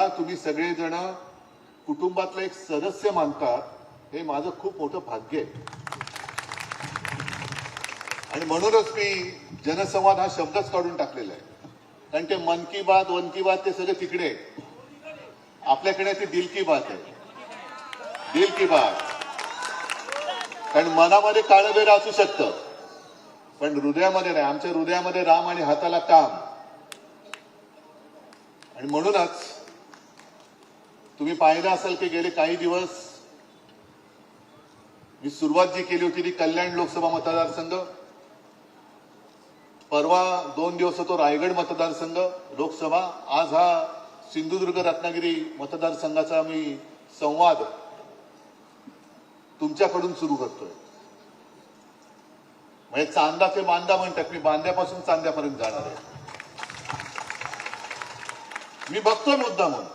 मला तुम्ही सगळेजण कुटुंबातलं एक सदस्य मानतात, हे माझं खूप मोठं भाग्य आहे. आणि म्हणूनच मी जनसंवाद हा शब्दच काढून टाकलेला आहे. कारण ते मन की बात, वन की बात ते सगळं तिकडे आहे. आपल्याकडे ती दिल की बात आहे. दिल की बात. कारण मनामध्ये काळबेर असू शकतं, पण हृदयामध्ये नाही. आमच्या हृदयामध्ये राम आणि हाताला काम. आणि म्हणूनच तुम्ही पाहिलं असेल की गेले काही दिवस मी सुरुवात जी केली होती ती कल्याण लोकसभा मतदारसंघ, परवा 2 दिवस होतो रायगड मतदारसंघ लोकसभा, आज हा सिंधुदुर्ग रत्नागिरी मतदारसंघाचा मी संवाद तुमच्याकडून सुरू करतोय. म्हणजे चांदा ते बांधा म्हणतात, मी बांध्यापासून चांद्यापर्यंत जाणार आहे. मी बघतोय मुद्दा म्हणून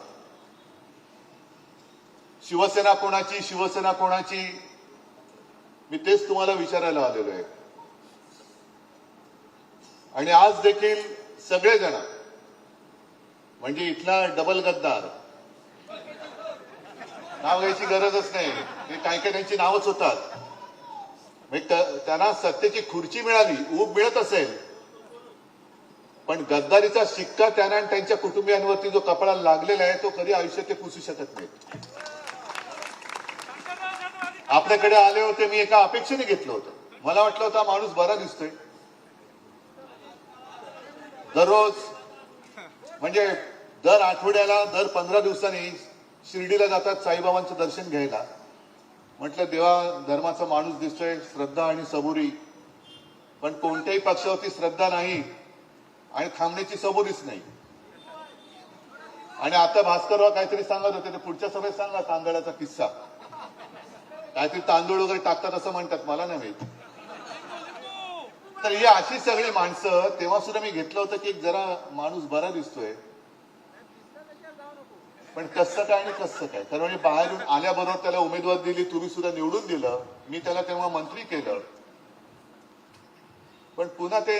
शिवसेना कोणाची, शिवसेना कोणाची, मी तेच तुम्हाला विचारायला आलेलो आहे. आणि आज देखील सगळेजण, म्हणजे इथला डबल गद्दार, नाव घ्यायची गरजच नाही, हे काही काही त्यांची नावच होतात. त्यांना सत्तेची खुर्ची मिळाली, ऊब मिळत असेल, पण गद्दारीचा शिक्का त्यांना आणि त्यांच्या कुटुंबियांवरती जो कपाळाला लागलेला आहे तो कधी आयुष्यात ते पुसू शकत नाहीत. आपल्याकडे आले होते, मी एका अपेक्षेने घेतलं होतं. मला वाटलं होतं माणूस बरा दिसतोय. दररोज म्हणजे दर आठवड्याला, दर 15 दिवसांनी शिर्डीला जातात साईबाबांचं दर्शन घ्यायला. म्हटलं देवा धर्माचा माणूस दिसतोय, श्रद्धा आणि सबुरी, पण कोणत्याही पक्षावरती श्रद्धा नाही आणि थांबण्याची सबुरीच नाही. आणि आता भास्करराव काहीतरी सांगत होते, ते पुढच्या सभेत सांगा तांदळाचा किस्सा. काहीतरी तांदूळ वगैरे टाकतात असं म्हणतात, मला नाही माहित. तर ही अशी सगळी माणसं, तेव्हा सुद्धा मी घेतलं होतं की जरा माणूस बरा दिसतोय, पण कसं काय आणि कसं काय. कारण म्हणजे बाहेरून आल्याबरोबर त्याला उमेदवार दिली, तुम्ही सुद्धा निवडून दिलं, मी त्याला तेव्हा मंत्री केलं, पण पुन्हा ते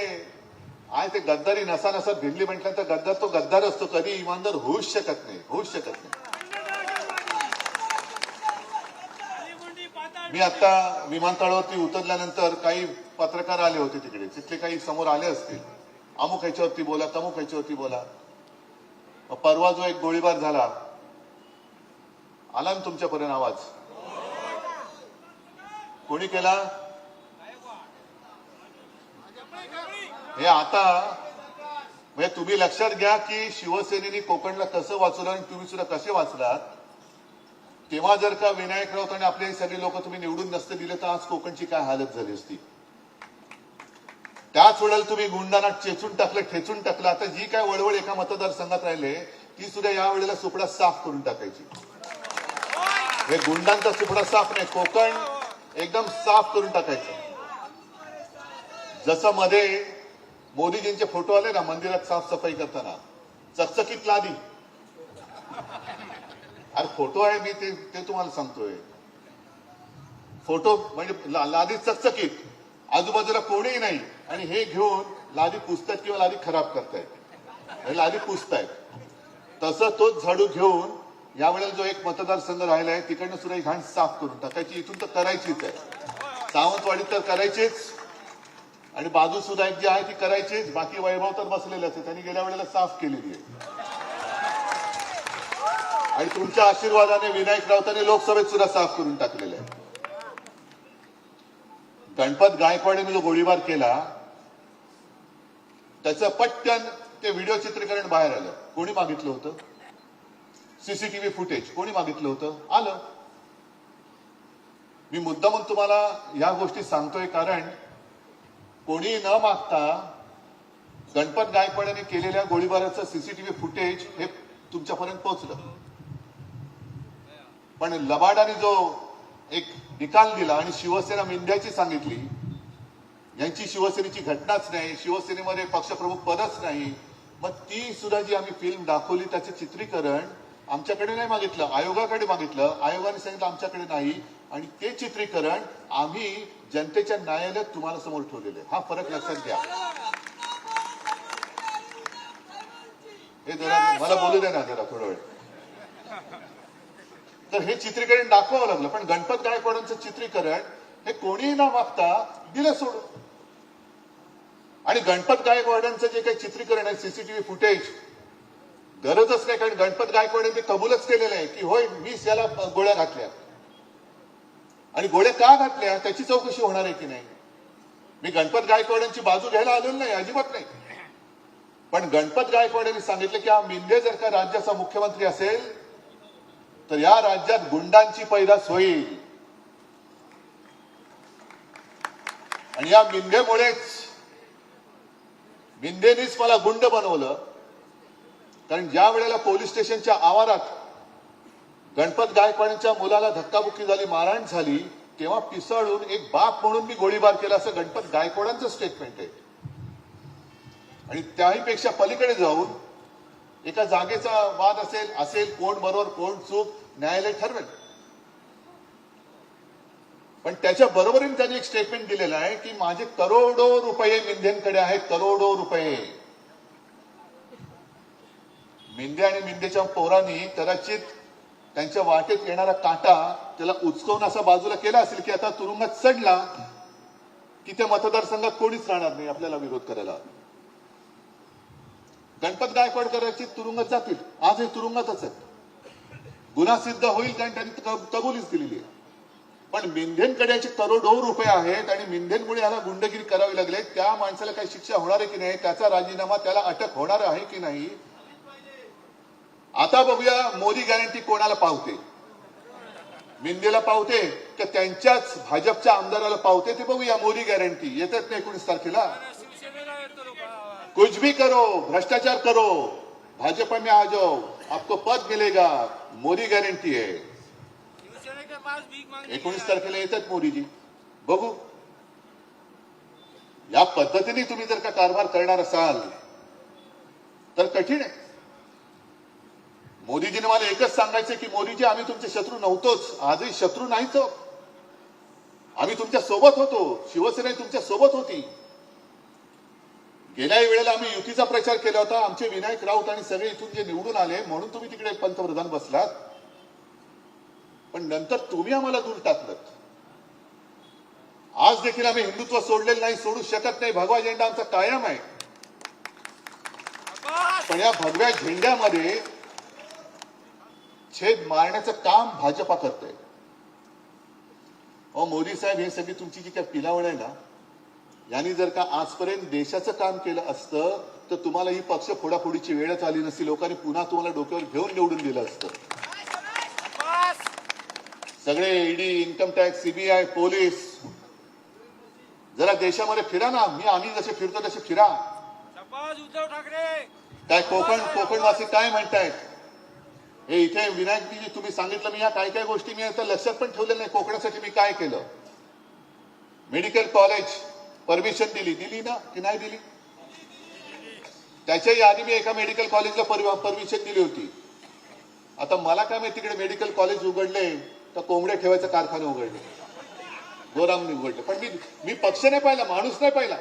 आहे ते गद्दारी नसा नसा भिडली म्हटल्यानंतर गद्दार तो गद्दार असतो, कधी इमानदार होऊच शकत नाही, होऊच शकत नाही. मी आता विमानतळावरती उतरल्यानंतर काही पत्रकार आले होते तिकडे, तिथले काही समोर आले असतील, अमुक ह्याच्यावरती बोला, तमुक ह्याच्यावरती बोला. परवा जो एक गोळीबार झाला, आला ना तुमच्यापर्यंत आवाज, कोणी केला हे आता. म्हणजे तुम्ही लक्षात घ्या की शिवसेनेने कोकणला कसं वाचवलं आणि तुम्ही सुद्धा कसे वाचलात. तेव्हा जर का विनायक राऊत आणि आपले सगळे लोक तुम्ही निवडून नसते दिले तर आज कोकणची काय हालत झाली असती. त्याच वेळेला तुम्ही गुंडांना चेचून टाकलं, ठेचून टाकलं. आता जी काय वळवळ एका मतदारसंघात राहिले ती सुद्धा या वेळेला सुपडा साफ करून टाकायची. हे गुंडांचा सुपडा साफ नाही, कोकण एकदम साफ करून टाकायचं. जसं मध्ये मोदीजींचे फोटो आले ना मंदिरात साफसफाई करताना, चकचकीत लादी. अरे फोटो आहे, मी ते तुम्हाला सांगतोय. फोटो म्हणजे लादी चकचकीत, आजूबाजूला कोणीही नाही, आणि हे घेऊन लादी पुसतायत किंवा लादी खराब करतायत, लादी पुसतायत. तसं तोच झाडू घेऊन यावेळेला जो एक मतदारसंघ राहिलाय तिकडनं सुद्धा ही घाण साफ करून टाकायची. इथून तर करायचीच आहे, सावंतवाडीत तर करायचीच, आणि बाजू सुद्धा एक जी आहे ती करायचीच. बाकी वैभव तर बसलेलेच आहे, त्यांनी गेल्या वेळेला साफ केलेली आहे. आणि तुमच्या आशीर्वादाने विनायक राऊतांनी लोकसभेत सुद्धा साफ करून टाकलेलं आहे. गणपत गायकवाडीने जो गोळीबार केला त्याचं पटकन ते व्हिडिओ चित्रीकरण बाहेर आलं. कोणी मागितलं होतं? सीसीटीव्ही फुटेज कोणी मागितलं होतं? आलं. मी मुद्दामून तुम्हाला या गोष्टी सांगतोय कारण कोणी न मागता गणपत गायकवाडीने केलेल्या गोळीबाराचं सीसीटीव्ही फुटेज हे तुमच्यापर्यंत पोहोचलं. पण लबाडाने जो एक निकाल दिला आणि शिवसेना मिंद्याची सांगितली, यांची शिवसेनेची घटनाच नाही, शिवसेनेमध्ये पक्षप्रमुख पदच नाही. मग ती सुद्धा जी आम्ही फिल्म दाखवली त्याचे चित्रीकरण आमच्याकडे नाही मागितलं, आयोगाकडे मागितलं. आयोगाने सांगितलं आमच्याकडे नाही, आणि ते चित्रीकरण आम्ही जनतेच्या न्यायालयात तुम्हाला समोर ठेवलेलं आहे. हा फरक लक्षात घ्या. हे जरा मला बोलू द्या ना जरा थोडा वेळ. तर हे चित्रीकरण दाखवावं लागलं. पण गणपत गायकवाडांचं चित्रीकरण हे कोणीही न मागता दिलं सोडून. आणि गणपत गायकवाडांचं जे काही चित्रीकरण आहे, सीसीटीव्ही फुटेज, गरजच नाही, कारण गणपत गायकवाडांनी कबूलच केलेलं आहे की होय मीच याला गोळ्या घातल्या. आणि गोळ्या का घातल्या त्याची चौकशी होणार आहे की नाही. मी गणपत गायकवाडांची बाजू घ्यायला आलेलो नाही, अजिबात नाही. पण गणपत गायकवाडांनी सांगितलं की हा मिंदे जर का राज्याचा मुख्यमंत्री असेल तर या राज्यात गुंडांची पैदास होईल. आणि या मिंदेनीच मला गुंड बनवलं. कारण ज्या वेळेला पोलीस स्टेशनच्या आवारात गणपत गायकवाडांच्या मुलाला धक्काबुक्की झाली, मारहाण झाली, तेव्हा पिसळून एक बाप म्हणून मी गोळीबार केला, असं गणपत गायकवाडांचं स्टेटमेंट आहे. आणि त्याहीपेक्षा पलीकडे जाऊन एका जागेचा वाद असेल कोण बरोबर कोण चूक न्यायालय ठरवेल. पण त्याच्या बरोबरीने त्यांनी एक स्टेटमेंट दिलेलं आहे की माझे करोडो रुपये मिंदेंकडे आहेत, करोडो रुपये. मिंदे आणि मिंदेच्या पोरांनी कदाचित त्यांच्या वाटेत येणारा काटा त्याला उचकवून असा बाजूला केला असेल की आता तुरुंगात चढला की त्या मतदारसंघात कोणीच राहणार नाही आपल्याला विरोध करायला. गणपत गायकवाड कदाचित तुरुंगात जातील, आजही तुरुंगातच आहेत. गुन्हा सिद्ध होईल कारण त्यांनी कबुलीच दिलेली आहे. पण मिंदेंकडे याचे करोडो रुपये आहेत आणि मिंदेंमुळे याला गुंडगिरी करावी लागली. त्या माणसाला काही शिक्षा होणार आहे की नाही, त्याचा राजीनामा, त्याला अटक होणार आहे की नाही. आता बघूया मोदी गॅरंटी कोणाला पावते. मिंदेला पावते की त्यांच्याच भाजपच्या आमदाराला पावते ते बघूया. मोदी गॅरंटी येतात नाही 19 तारखेला. कुछ भी करो, भ्रष्टाचार करो, भाजपा में आ जाओ, आपको पद मिलेगा, मोदी गॅरंटी आहे. 19 तारखेला येतात मोदीजी. बघू या पद्धतीने तुम्ही जर का कारभार करणार असाल तर कठीण आहे. मोदीजीने मला एकच सांगायचं की मोदीजी आम्ही तुमचे शत्रू नव्हतोच, आजही शत्रू नाहीच. आम्ही तुमच्या सोबत होतो, शिवसेना तुमच्या सोबत होती. गेल्या वेळेला आम्ही युतीचा प्रचार केला होता. आमचे विनायक राऊत आणि सगळे इथून जे निवडून आले म्हणून तुम्ही तिकडे पंतप्रधान बसलात. पण नंतर तुम्ही आम्हाला दूर टाकलं. आज देखील आम्ही हिंदुत्व सोडलेलं नाही, सोडू शकत नाही. भगवा झेंडा आमचा कायम आहे. पण या भगव्या झेंड्यामध्ये छेद मारण्याचं काम भाजपा करतंय. मोदी साहेब, हे सगळी तुमची जी काय पिलावळ आहे ना, यांनी जर का आजपर्यंत देशाचं काम केलं असतं तर तुम्हाला ही पक्ष फोडाफोडीची वेळच आली नसती. लोकांनी पुन्हा तुम्हाला डोक्यावर घेऊन निवडून दिलं असतं. सगळे ED, income tax, CBI, police, जरा देशामध्ये फिरा ना. आम्ही जसे फिरतो तसे फिरा. उद्धव ठाकरे काय कोकणवासी काय म्हणतायत, हे इथे विनायकजी तुम्ही सांगितलं, मी या काय काय गोष्टी मी आता लक्षात पण ठेवलेल्या नाही. कोकणासाठी मी काय केलं. मेडिकल कॉलेज परमिशन दिली ना की नाही दिली. त्याच्याही आधी मी एका मेडिकल कॉलेजला परमिशन दिली होती. आता मला काय माहिती तिकडे मेडिकल कॉलेज उघडले तर कोंबडे ठेवायचं कारखाने उघडले, गोरामने उघडले. पण मी पक्ष नाही पाहिला, माणूस नाही पाहिला.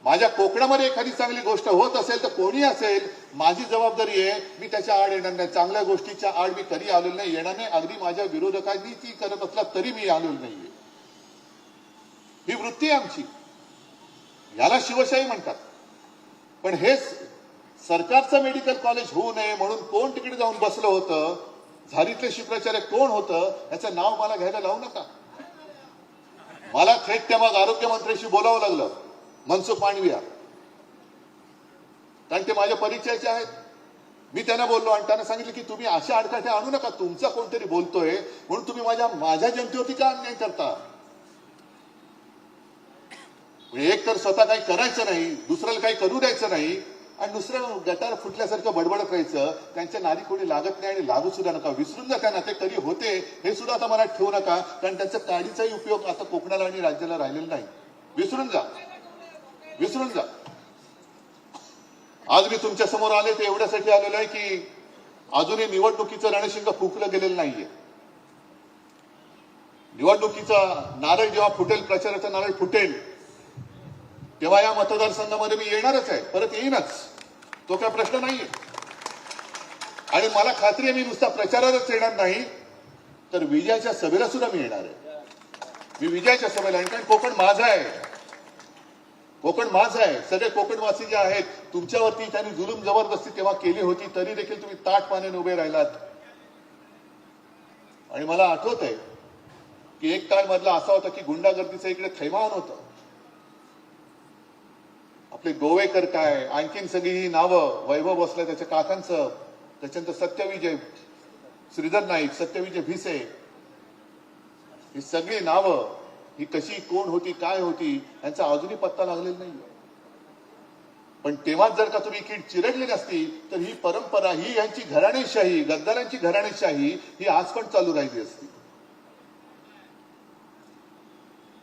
माझ्या कोकणामध्ये एखादी चांगली गोष्ट होत असेल तर कोणी असेल, माझी जबाबदारी आहे. मी त्याच्या आड येणार नाही. चांगल्या गोष्टीच्या आड मी कधी आलेलो नाही, येणार नाही. अगदी माझ्या विरोधकांनी ती करत असला तरी मी आलेलो नाहीये. ही वृत्ती आहे आमची. याला शिवशाही म्हणतात. पण हे सरकारचं मेडिकल कॉलेज होऊ नये म्हणून कोण तिकडे जाऊन बसलं होतं, झारीतले शुक्राचार्य कोण होतं, याचं नाव मला घ्यायला लावू नका. मला थेट त्या मग आरोग्यमंत्र्यांशी बोलावं लागलं, मनसुख मांडविया, कारण ते माझ्या परिचयाचे आहेत. मी त्यांना बोललो आणि त्यांना सांगितलं की तुम्ही अशा अडकाठ्या आणू नका. तुमचा कोणतरी बोलतोय म्हणून तुम्ही माझ्या जनतेवरती का अन्याय करता. एक तर स्वतः काही करायचं नाही, दुसऱ्याला काही करू द्यायचं नाही आणि दुसरं गटार फुटल्यासारखं बडबडत राहायचं. त्यांच्या नादी कोणी लागत नाही आणि लागू सुद्धा नका. विसरून जा त्यांना, ते कधी होते हे सुद्धा आता मनात ठेवू नका, कारण त्यांचा काडीचाही उपयोग आता कोकणाला आणि राज्याला राहिलेला नाही. विसरून जा. आज मी तुमच्या समोर आले ते एवढ्यासाठी आलेलो आहे की अजूनही निवडणुकीचं रणशिंग फुंकलं गेलेलं नाहीये. निवडणुकीचा नारळ जेव्हा फुटेल, प्रचाराचा नारळ फुटेल, तेव्हा या मतदारसंघामध्ये मी येणारच आहे, परत येईनच. तो काय प्रश्न नाहीये. आणि मला खात्री आहे मी नुसता प्रचारालाच येणार नाही तर विजयाच्या सभेला सुद्धा मी येणार आहे. मी विजयाच्या सभेला येणार, कारण कोकण माझा आहे. कोकण माझं आहे. सगळे कोकणवासी जे आहेत तुमच्यावरती त्यांनी जुलूम जबरदस्ती तेव्हा केली होती तरी देखील तुम्ही ताठ पाण्याने उभे राहिलात. आणि मला आठवत आहे की एक काळ मधला असा होता की गुंडागर्दीचं इकडे थैमान होतं. आपले गोवेकर काय, आणखीन सगळी ही नावं, वैभव भोसले त्याच्या काकांचं, त्याच्यानंतर सत्यविजय श्रीधर नाईक, सत्यविजय भिसे, ही सगळी नावं ही कशी कोण होती काय होती यांचा अजूनही पत्ता लागलेला नाही. पण तेव्हा जर का तुम्ही कीड चिरडली नसती तर ही परंपरा, ही यांची घराणेशाही, गद्दारांची घराणेशाही ही आज पण चालू राहिली असती.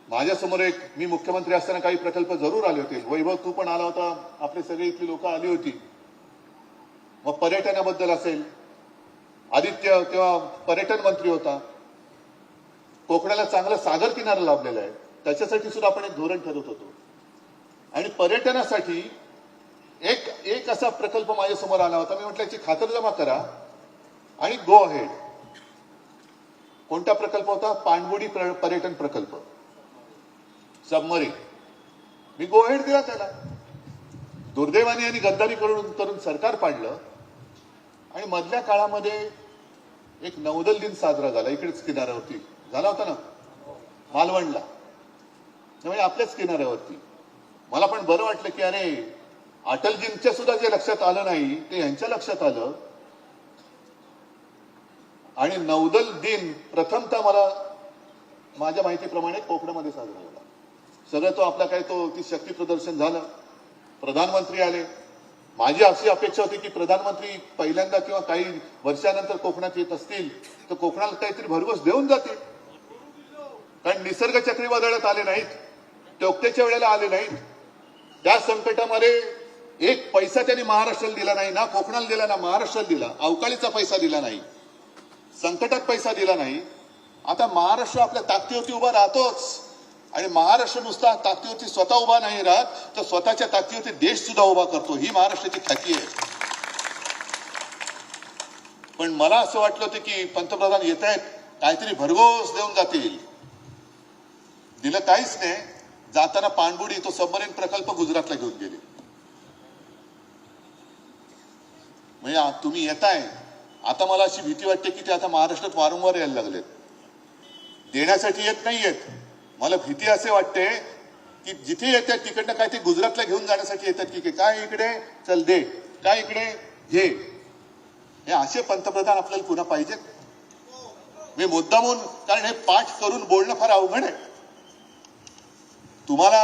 माझ्यासमोर एक, मी मुख्यमंत्री असताना काही प्रकल्प जरूर आले होते. वैभव तू पण आला होता, आपले सगळे इथली लोक आली होती. मग पर्यटनाबद्दल असेल, आदित्य तेव्हा पर्यटन मंत्री होता. कोकणाला चांगलं सागर किनारा लाभलेला आहे, त्याच्यासाठी सुद्धा आपण एक धोरण ठरवत होतो. आणि पर्यटनासाठी एक असा प्रकल्प माझ्या समोर आला होता. मी म्हटलं याची खातरजमा करा आणि गो अहेड. कोणता प्रकल्प होता? पाणबुडी पर्यटन प्रकल्प, सबमरीन. मी गो अहेड दिला त्याला. दुर्दैवाने यांनी गद्दारी करून सरकार पाडलं आणि मधल्या काळामध्ये एक नौदल दिन साजरा झाला. इकडेच किनाऱ्यावरती झाला होता ना, मालवणला, म्हणजे आपल्याच किनाऱ्यावरती. मला पण बरं वाटलं की अरे अटलजींच्या सुद्धा जे लक्षात आलं नाही ते यांच्या लक्षात आलं. आणि नौदल दिन प्रथमतः मला माझ्या माहितीप्रमाणे कोकणामध्ये साजरा झाला. सगळं तो आपला काय तो ती शक्ती प्रदर्शन झालं, प्रधानमंत्री आले. माझी अशी अपेक्षा होती की प्रधानमंत्री पहिल्यांदा किंवा काही वर्षानंतर कोकणात येत असतील तर कोकणाला काहीतरी भरघोस देऊन जातील. कारण निसर्ग चक्रीवादळात आले नाहीत, टोकतेच्या वेळेला आले नाहीत. त्या संकटामध्ये एक पैसा त्यांनी महाराष्ट्राला दिला नाही, ना कोकणाला दिला ना महाराष्ट्राला दिला. अवकाळीचा पैसा दिला नाही, संकटात पैसा दिला नाही. आता महाराष्ट्र आपल्या ताकदीवरती उभा राहतोच. आणि महाराष्ट्र नुसता ताकदीवरती स्वतः उभा नाही राहत तर स्वतःच्या ताकदीवरती देश सुद्धा उभा करतो. ही महाराष्ट्राची ख्याती आहे. पण मला असं वाटलं होतं की पंतप्रधान येत आहेत, काहीतरी भरघोस देऊन जातील. दिलं काहीच नाही. जाताना पाणबुडी तो सबमरीन प्रकल्प गुजरातला घेऊन गेले. म्हणजे तुम्ही येताय, आता मला अशी भीती वाटते की ते आता महाराष्ट्रात वारंवार यायला लागलेत. देण्यासाठी येत नाहीयेत. मला भीती असे वाटते की जिथे येतात तिकडनं काय ते गुजरातला घेऊन जाण्यासाठी येतात की काय इकडे चल दे, काय इकडे घे. हे असे पंतप्रधान आपल्याला पुन्हा पाहिजेत. मी मुद्दामून, कारण हे पाठ करून बोलणं फार अवघड आहे. तुम्हाला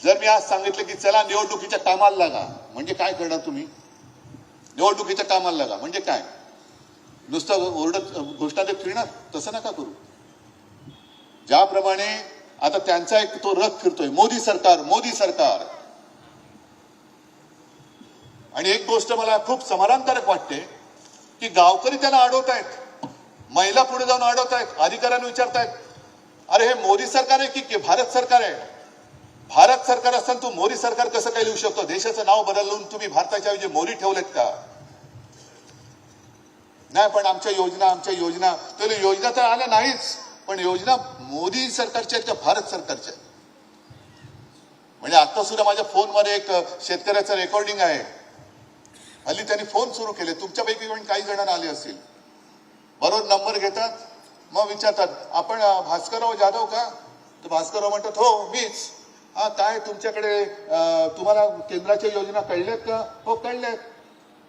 जर मी आज सांगितलं की चला निवडणुकीच्या कामाला लागा, म्हणजे काय करणार तुम्ही? निवडणुकीच्या कामाला लागा म्हणजे काय? नुसतं ओरडत घोषणा देत फिरणार? तसं नका करू. ज्याप्रमाणे आता त्यांचा एक तो रथ फिरतोय, मोदी सरकार मोदी सरकार. आणि एक गोष्ट मला खूप समाधानकारक वाटते की गावकरी त्यांना अडवतायत, महिला पुढे जाऊन अडवतायत, अधिकाऱ्यांना विचारतायत अरे हे मोदी सरकार आहे की भारत सरकार आहे? भारत सरकार असताना तू मोदी सरकार कसं काय लिहू शकतो? देशाचं नाव बदलून तुम्ही भारताच्या ऐवजी मोदी ठेवलेत का? नाही पण आमच्या योजना तर योजना तर आल्या नाहीच, पण योजना मोदी सरकारच्या आहेत का भारत सरकारच्या? म्हणजे आता सुद्धा माझ्या फोनमध्ये एक शेतकऱ्याचं रेकॉर्डिंग आहे. हल्ली त्यांनी फोन सुरू केले, तुमच्यापैकी पण काही जण आले असतील. बरोबर नंबर घेतात, मग विचारतात आपण भास्करराव जाधव का? तर भास्करराव म्हणतात हो मीच. हा काय तुमच्याकडे तुम्हाला केंद्राच्या योजना कळल्यात का? हो कळल्यात.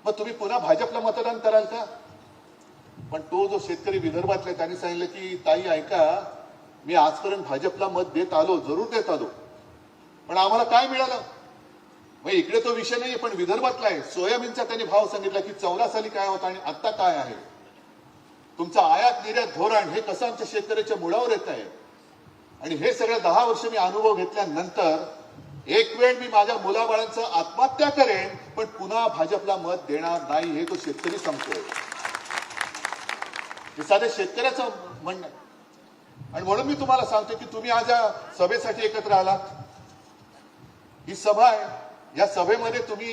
मग तुम्ही पुन्हा भाजपला मतदान कराल का? पण तो जो शेतकरी विदर्भातला त्यांनी सांगितलं की ताई ऐका, मी आजपर्यंत भाजपला मत देत आलो, जरूर देत आलो, पण आम्हाला काय मिळालं? मग इकडे तो विषय नाहीये, पण विदर्भातला आहे. सोयाबीनचा त्यांनी भाव सांगितला की 14 साली काय होता आणि आता काय आहे. तुमचं आयात निर्यात धोरण हे कसं आमच्या शेतकऱ्याच्या मुळावर येत आहे. आणि हे सगळं 10 वर्ष मी अनुभव घेतल्यानंतर एक वेळ मी माझ्या मुलाबाळांचं आत्महत्या करेन पण पुन्हा भाजपला मत देणार नाही, हे तो शेतकरी सांगतोय. हे साधे शेतकऱ्याचं म्हणणं. आणि म्हणून मी तुम्हाला सांगतो की तुम्ही आज या सभेसाठी एकत्र आलात. ही सभा आहे, या सभेमध्ये तुम्ही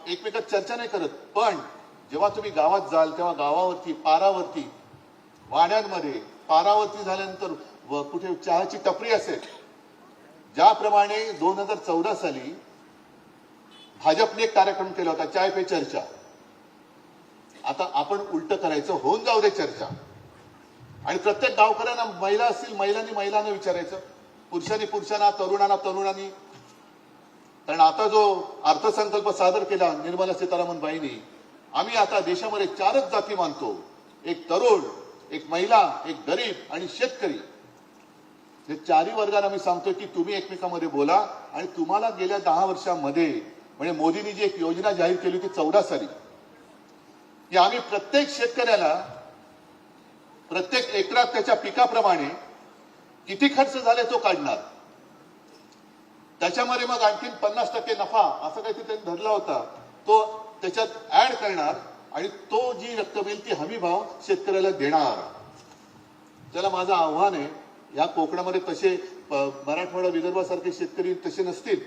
एकमेकात चर्चा नाही करत, पण जेव्हा तुम्ही गावात जाल तेव्हा गावावरती, पारावरती, वाड्यांमध्ये पारावरती झाल्यानंतर कुठे चहाची टपरी असेल, ज्याप्रमाणे 2014 साली भाजपने एक कार्यक्रम केला होता, चाय पे चर्चा. आता आपण उलट करायचं, होऊन जाऊ दे चर्चा. आणि प्रत्येक गावकऱ्यांना, महिला असतील महिलांनी महिलांना विचारायचं, पुरुषांनी पुरुषांना, तरुणांना तरुणांनी. कारण आता जो अर्थसंकल्प सादर केला निर्मला सीतारामन बाईंनी, आम्ही आता देशामध्ये 4च जाती मानतो, एक तरुण, एक महिला, एक गरीब आणि शेतकरी. हे 4ही वर्गांना मी सांगतोय की तुम्ही एकमेकांमध्ये बोला. आणि तुम्हाला गेल्या 10 वर्षांमध्ये, म्हणजे मोदींनी जी एक योजना जाहीर केली होती 14 साली, की आम्ही प्रत्येक शेतकऱ्याला प्रत्येक एकरात त्याच्या पिकाप्रमाणे किती खर्च झाले तो काढणार, त्याच्यामध्ये मग आणखीन 50% नफा असं काहीतरी त्यांनी धरला होता, तो त्याच्यात ऍड करणार आणि तो जी रक्कम येईल ती हमी भाव शेतकऱ्याला देणार. त्याला माझं आव्हान आहे, या कोकणामध्ये तसे मराठवाडा विदर्भासारखे शेतकरी तसे नसतील,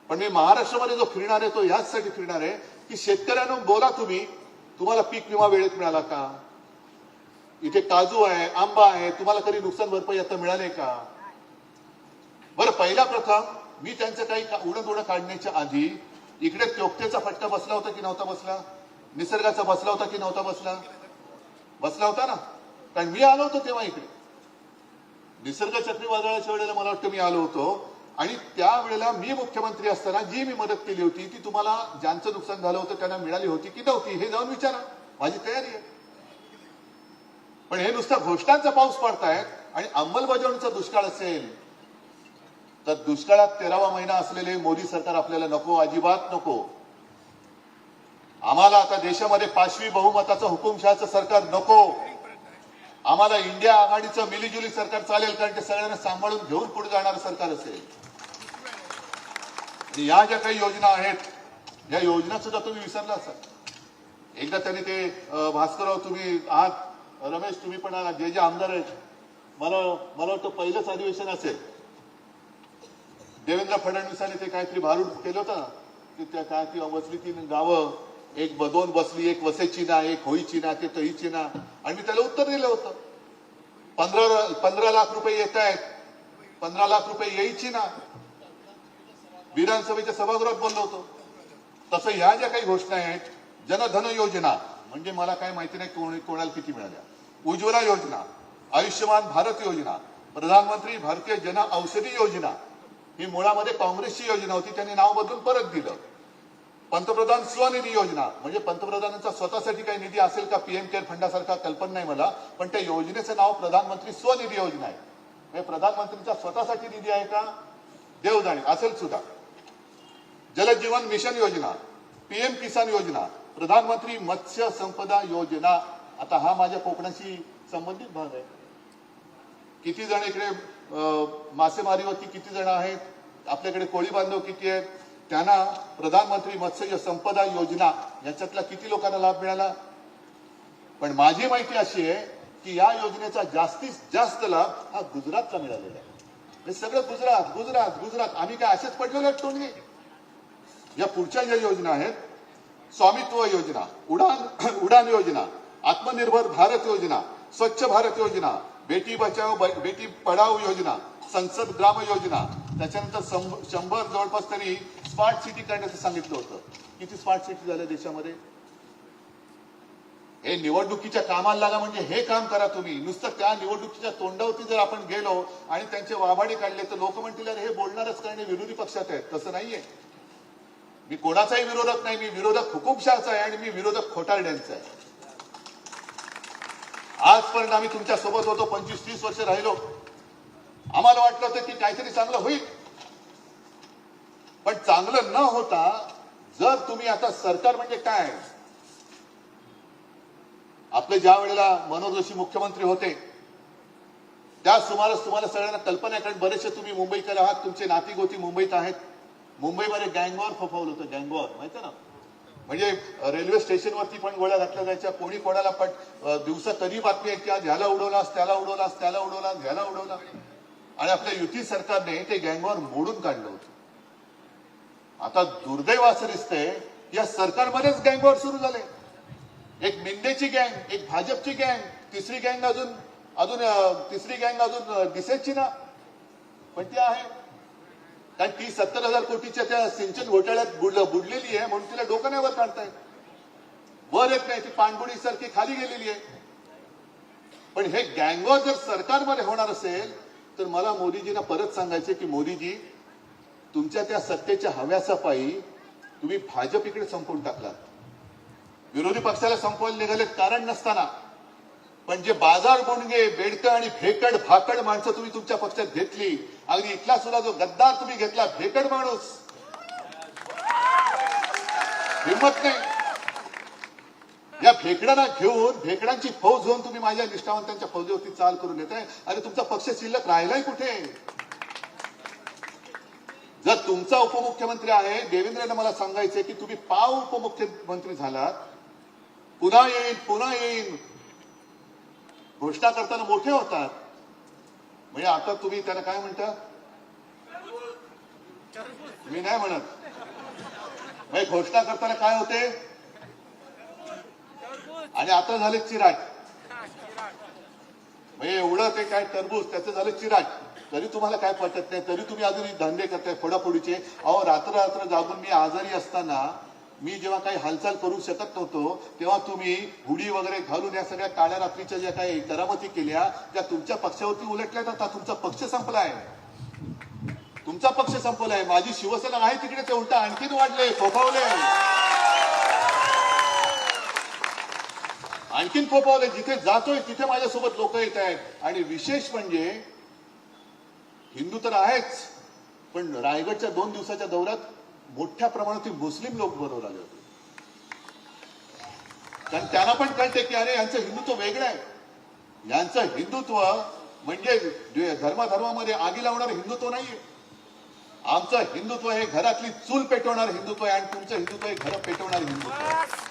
पण मी महाराष्ट्रामध्ये जो फिरणार आहे तो ह्याचसाठी फिरणार आहे की शेतकऱ्यांना बोला तुम्ही, तुम्हाला पीक विमा वेळेत मिळाला का? इथे काजू आहे, आंबा आहे, तुम्हाला कधी नुकसान भरपाई आता मिळाले का? बरं, पहिला प्रथम मी त्यांचं काही उडण काढण्याच्या आधी इकडे तोक्तेचा फटका बसला होता की नव्हता बसला? निसर्गाचा बसला होता की नव्हता बसला? बसला होता ना. कारण मी आलो होतो तेव्हा इकडे निसर्ग चक्रीवादळाच्या वेळेला मला वाटतं मी आलो होतो. आणि त्यावेळेला मी मुख्यमंत्री असताना जी मी मदत केली होती ती तुम्हाला ज्यांचं नुकसान झालं होतं त्यांना मिळाली होती की नव्हती हे जाऊन विचारा, माझी तयारी आहे. पण हे नुसतं घोषणांचा पाऊस पडतायत आणि अंमलबजावणीचा दुष्काळ असेल तर दुष्काळात 13वा महिना असलेले मोदी सरकार आपल्याला नको, अजिबात नको. आम्हाला आता देशामध्ये 5वी बहुमताचं हुकुमशहाचं सरकार नको. आम्हाला इंडिया आघाडीचं मिलीजुली सरकार चालेल, कारण ते सगळ्यांना सांभाळून घेऊन पुढे जाणारं सरकार असेल. या ज्या काही योजना आहेत, या योजना सुद्धा तुम्ही विसरला असाल. एकदा त्यांनी ते भास्करराव तुम्ही आहात, रमेश तुम्ही पण आहात, जे आमदार आहेत, मला वाटतं पहिलंच अधिवेशन असेल, देवेंद्र फडणवीसांनी ते काहीतरी भारूड केलं होतं की त्या काय ती बसली ती गावं, एक 2 बसली, एक वसेची ना, एक होईची ना, ते तहीची ना. आणि मी त्याला उत्तर दिलं होतं, 15 लाख रुपये येत आहेत, 15 लाख रुपये यायची ना. विधानसभेच्या सभागृहात बोललो होतो. तसं ह्या ज्या काही घोषणा आहेत, जनधन योजना म्हणजे मला काय माहिती नाही कोणाला किती मिळाल्या, उज्ज्वला योजना, आयुष्यमान भारत योजना, प्रधानमंत्री भारतीय जन औषधी योजना, ही मुळामध्ये काँग्रेसची योजना होती, त्यांनी नाव बदलून परत दिलं. पंतप्रधान स्वनिधी योजना म्हणजे पंतप्रधानांचा स्वतःसाठी काही निधी असेल का, पीएम केअर फंडासारखा, कल्पना नाही मला, पण त्या योजनेचं नाव प्रधानमंत्री स्वनिधी योजना आहे. म्हणजे प्रधानमंत्रीचा स्वतःसाठी निधी आहे का, देव जाणे, असेल सुद्धा. जलजीवन मिशन योजना, पीएम किसान योजना, प्रधानमंत्री मत्स्य संपदा योजना. आता हा माझ्या कोकणाशी संबंधित भाग आहे. किती जण इकडे मासेमारीवरती किती जण आहेत, आपल्याकडे कोळी बांधव किती आहेत, त्यांना प्रधानमंत्री मत्स्य संपदा योजना याच्यातला किती लोकांना लाभ मिळाला? पण माझी माहिती अशी आहे की या योजनेचा जास्तीत जास्त लाभ हा गुजरातला मिळालेला आहे. हे सगळं गुजरात गुजरात गुजरात. आम्ही काय असेच पडलेलो टोनगे? या पुढच्या ज्या योजना आहेत, स्वामित्व योजना, उडान योजना, आत्मनिर्भर भारत योजना, स्वच्छ भारत योजना, बेटी बचाओ बेटी पढाओ योजना, संसद ग्राम योजना, त्याच्यानंतर 100 जवळपास तरी स्मार्ट सिटी करण्याचं सांगितलं होतं. किती स्मार्ट सिटी झाल्या देशामध्ये? हे निवडणुकीच्या कामाला लागा म्हणजे हे काम करा तुम्ही. नुसतं त्या निवडणुकीच्या तोंडावरती जर आपण गेलो आणि त्यांचे वाभाडे काढले तर लोक म्हणतील अरे हे बोलणारच कारण विरोधी पक्षात आहेत. तसं नाहीये. मी कोणाचाही विरोधक नाही, मी विरोधक हुकुमशहाचा आहे आणि मी विरोधक खोटारड्यांचा आहे. आजपर्यंत आम्ही तुमच्या सोबत होतो, 25-30 वर्ष राहिलो. आम्हाला वाटलं होतं की काहीतरी चांगलं होईल, पण चांगलं न होता जर तुम्ही आता सरकार म्हणजे काय, आपले ज्या वेळेला मनोहर जोशी मुख्यमंत्री होते त्या सुमारास तुम्हाला सगळ्यांना कल्पना आहे, कारण बरेचसे तुम्ही मुंबईकर आहात, तुमचे नाती गोती मुंबईत आहेत. मुंबईमध्ये गँगवॉर फोफावलं होतं, गँगवॉर माहिती ना, म्हणजे रेल्वे स्टेशनवरती पण गोळ्या घातल्या जायच्या. कोणी कोणाला पण दिवसा तरी बातमी आहे की आज ह्याला उडवलास, त्याला उडवलास, त्याला उडवलास, ह्याला उडवला. आणि आपल्या युती सरकारने ते गँगवॉर मोडून काढलं होतं. आता दुर्दैव असं दिसतंय या सरकारमध्येच गँगवॉर सुरू झाले. एक मिंदेची गँग, एक भाजपची गँग, तिसरी गँग अजून दिसायची ना, पण ती आहे. कारण ती 70,000 कोटीच्या त्या सिंचन घोटाळ्यात बुडलेली आहे म्हणून तिला डोकं नाही वर काढताय, वर येत नाही. ती पाणबुडी सारखी खाली गेलेली आहे. पण हे गँगवॉर जर सरकारमध्ये होणार असेल तर मला मोदीजींना परत सांगायचे की मोदीजी, तुमच्या त्या सत्तेच्या हव्यासापायी तुम्ही भाजप इकडे संपवून टाकलात. विरोधी पक्षाला संपवायला निघाले कारण नसताना, पण जे बाजार बोंडगे, बेडकं आणि भेकड भाकड माणसं तुम्ही तुमच्या पक्षात घेतली, अगदी इथला सुद्धा जो गद्दार तुम्ही घेतला, भेकड माणूस, हिंमत नाही. या भेकडांना घेऊन, भेकडांची फौज घेऊन तुम्ही माझ्या निष्ठावंतांच्या फौजेवरती चाल करून येताय. आणि तुमचा पक्ष शिल्लक राहिलाय कुठे? जर तुमचा उपमुख्यमंत्री आहे, देवेंद्रने मला सांगायचे की तुम्ही पाव उपमुख्यमंत्री झालात, पुन्हा येईन घोषणा करताना मोठे होतात. म्हणजे आता तुम्ही त्याला काय म्हणता? मी नाही म्हणत. म्हणजे घोषणा करताना काय होते आणि आता झाले चिराट. म्हणजे एवढं ते काय टरबूज, त्याचं झालं चिराट. तरी तुम्हाला काय पटत नाही, तरी तुम्ही अजूनही धंदे करताय फोडाफोडीचे. अहो, रात्र जागून मी आजारी असताना, मी जेव्हा काही हालचाल करू शकत नव्हतो, तेव्हा तुम्ही हुडी वगैरे घालून या सगळ्या काळ्या रात्रीच्या ज्या काही करामती केल्या त्या तुमच्या पक्षावरती उलटल्यात. आता तुमचा पक्ष संपलाय, तुमचा पक्ष संपलाय. माझी शिवसेना आहे तिकडे ते उलटा आणखीन वाढले, फोफावले, आणखीन फोफावले. जिथे जातोय तिथे माझ्यासोबत लोक येत आहेत. आणि विशेष म्हणजे हिंदू तर आहेच, पण रायगडच्या 2 दिवसाच्या दौऱ्यात मोठ्या प्रमाणात मुस्लिम लोक बरोबर आले होते. कारण त्यांना पण कळते की अरे यांचं हिंदुत्व वेगळं आहे. यांचं हिंदुत्व म्हणजे धर्मामध्ये आगी लावणारं हिंदुत्व नाहीये. आमचं हिंदुत्व हे घरातली चूल पेटवणारं हिंदुत्व आहे आणि तुमचं हिंदुत्व हे घर पेटवणारं हिंदुत्व आहे.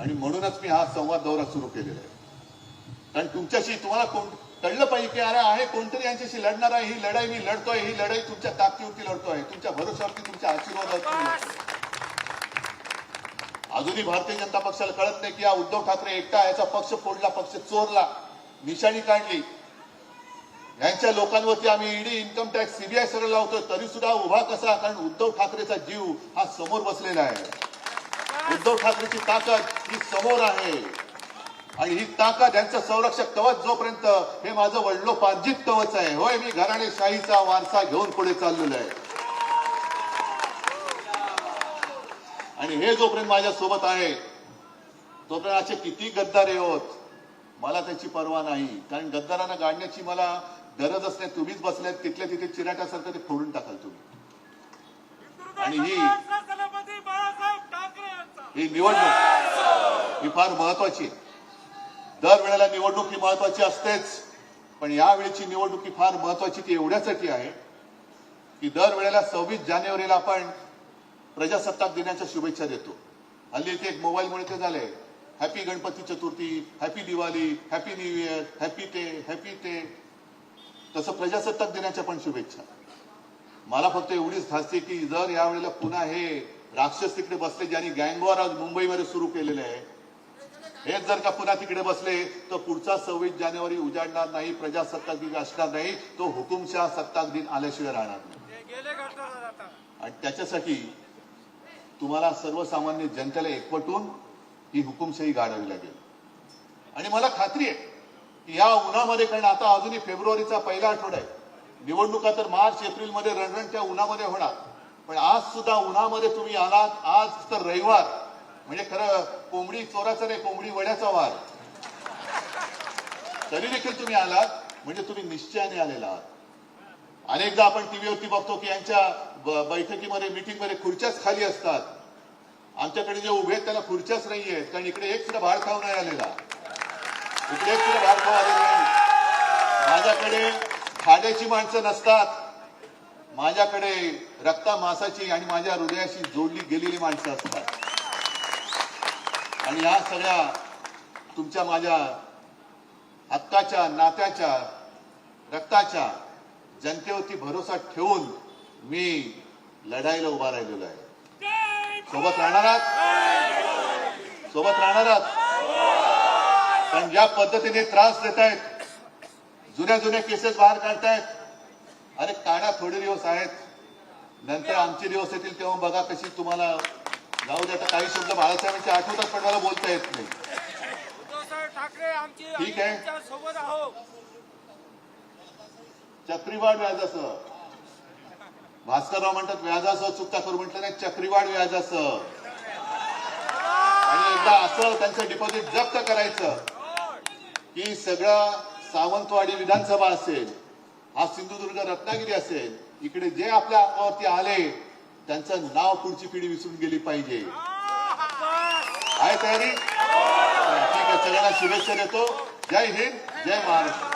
आणि म्हणूनच मी हा संवाद दौरा सुरू केलेला आहे. कारण तुमच्याशी तुम्हाला कळलं पाहिजे की अरे आहे कोणतरी यांच्याशी लढणार आहे. ही लढाई मी लढतोय, ही लढाई तुमच्या ताकदीवरती लढतोय, तुमच्या भरोशावरती, तुमच्या आशीर्वादावरती. अजूनही भारतीय जनता पक्षाला कळत नाही की हा उद्धव ठाकरे एकटा याचा पक्ष फोडला, पक्ष चोरला, निशाणी काढली. यांच्या लोकांवरती आम्ही ईडी, इन्कम टॅक्स, सीबीआय सगळं लावतोय, तरी सुद्धा उभा कसा? कारण उद्धव ठाकरेचा जीव हा समोर बसलेला आहे. उद्धव ठाकरेची ताकद ही समोर आहे. आणि ही ताकद, यांचं संरक्षक कवच जोपर्यंत हे माझं वडिलोपार्जित कवच आहे. होय, मी घराणेशाहीचा वारसा घेऊन पुढे चाललेलो आहे. आणि हे जोपर्यंत माझ्या सोबत आहे तोपर्यंत असे किती गद्दार होत, मला त्याची पर्वा नाही. कारण गद्दारांना गाडण्याची मला गरजच नाही. तुम्हीच बसल्यात तिथल्या तिथे चिराट्यासारखं ते फोडून टाकाल तुम्ही. आणि ही निवडणूक ही फार महत्वाची आहे. दरवेळेला निवडणूक ही महत्वाची असतेच, पण यावेळेची निवडणूक ही फार महत्वाची ती एवढ्यासाठी आहे की दरवेळेला 26 जानेवारीला आपण प्रजासत्ताक दिनाच्या शुभेच्छा देतो. हल्ली इथे एक मोबाईलमुळे ते झालंय, happy Ganapati Chaturthi, happy Diwali, happy new year, happy ते. तसं प्रजासत्ताक दिनाच्या पण शुभेच्छा. मला फक्त एवढीच धास्ती की जर यावेळेला पुन्हा हे राक्षस तिकडे बसले, ज्यांनी गँगवॉर आज मुंबईमध्ये सुरू केलेले आहे, हेच जर का पुन्हा तिकडे बसले तर पुढचा 26 जानेवारी उजाडणार नाही, प्रजासत्ताक दिन असणार नाही, तो हुकुमशाह सत्ताक दिन आल्याशिवाय राहणार नाही. आणि त्याच्यासाठी तुम्हाला सर्वसामान्य जनतेला एकवटून ही हुकुमशाही गाडावी लागेल. आणि मला खात्री आहे की या उन्हामध्ये, कारण आता अजूनही फेब्रुवारीचा पहिला आठवडा आहे, निवडणुका तर मार्च एप्रिलमध्ये रणरणच्या उन्हामध्ये होणार, पण आज सुद्धा उन्हामध्ये तुम्ही आलात. आज तर रविवार, म्हणजे खरं कोंबडी चोराचा नाही, कोंबडी वड्याचा वार. तरी देखील तुम्ही आलात म्हणजे तुम्ही निश्चयाने आलेला आहात. अनेकदा आपण टीव्हीवरती बघतो की यांच्या बैठकीमध्ये, मिटिंगमध्ये खुर्च्याच खाली असतात. आमच्याकडे जे उभे आहेत त्याला खुर्च्याच नाहीये, कारण इकडे एक सुद्धा भाड खाऊ नाही आलेला, इकडे एक सुद्धा भाड खाऊ आलेला नाही. माझ्याकडे खाड्याची माणसं नसतात, माझ्याकडे रक्ता मांसाची आणि माझ्या हृदयाशी जोडली गेलेली माणसं असतात. आणि या सगळ्या तुमच्या माझ्या हक्काच्या, नात्याच्या, रक्ताच्या जनतेवरती भरोसा ठेवून मी लढाईला उभा राहिलेलो आहे. सोबत राहणार आहात? सोबत राहणार आहात? पण ज्या पद्धतीने त्रास देत आहेत, जुन्या केसेस बाहेर काढतायत, अरे काढा, थोडे दिवस आहेत, नंतर आमचे दिवस येतील तेव्हा बघा कशी तुम्हाला जाऊ दे. आता काही शब्द बाळासाहेबांचे आठवतात पण मला बोलता येत नाही. उद्धवसाहेब ठाकरे आमची ठीक आहे. आमच्या सोबत आहो. चक्रीवाढ व्याजासह, भास्करराव म्हणतात व्याजासह चुकता करू, म्हटलं नाही, चक्रीवाढ व्याजासह. आणि एकदा असं त्यांचं डिपॉझिट जप्त करायचं की सगळं सावंतवाडी विधानसभा असेल, हा सिंधुदुर्ग रत्नागिरी असेल, इकडे जे आपल्या अंगावरती आले त्यांचं नाव पुढची पिढी विसरून गेली पाहिजे. आहे तयारी? ठीक आहे, सगळ्यांना शुभेच्छा देतो. जय हिंद, जय महाराष्ट्र.